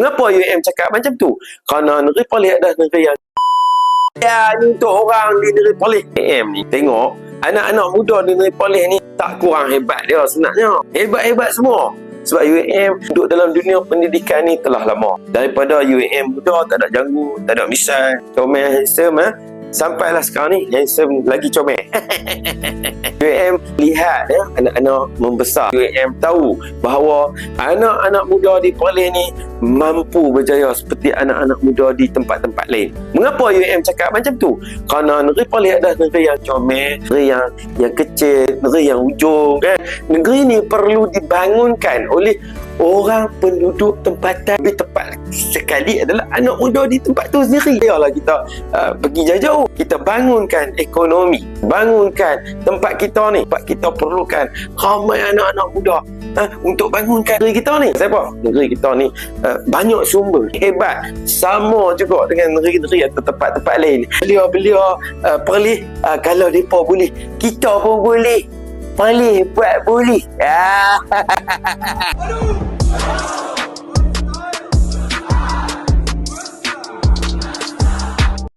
Mengapa UiM cakap macam tu? Kerana negeri Perlis adalah negeri yang ni untuk orang di negeri Perlis. UiM ni tengok anak-anak muda di negeri Perlis ni tak kurang hebat dia sebenarnya. Hebat-hebat semua. Sebab UiM duduk dalam dunia pendidikan ni telah lama. Daripada UiM muda, tak ada janggut, tak ada misal, comel, handsome, sampailah sekarang ni handsome lagi comel. UiM lihat anak-anak membesar. UiM tahu bahawa anak-anak muda di Perlis ni mampu berjaya seperti anak-anak muda di tempat-tempat lain. Mengapa UiM cakap macam tu? Kerana negeri Perlis adalah negeri yang comel, negeri yang kecil, negeri yang ujung kan. Negeri ni perlu dibangunkan oleh orang penduduk tempatan. Lebih tepat sekali adalah anak muda di tempat tu sendiri. Biarlah kita pergi jauh-jauh, kita bangunkan ekonomi, bangunkan tempat kita ni. Tempat kita perlukan ramai anak-anak muda untuk bangunkan negeri kita ni. Siapa? Negeri kita ni banyak sumber hebat, sama juga dengan negeri-negeri atau tempat-tempat lain. Belia-belia Perlis, kalau mereka boleh, kita pun boleh. Perlis buat boleh.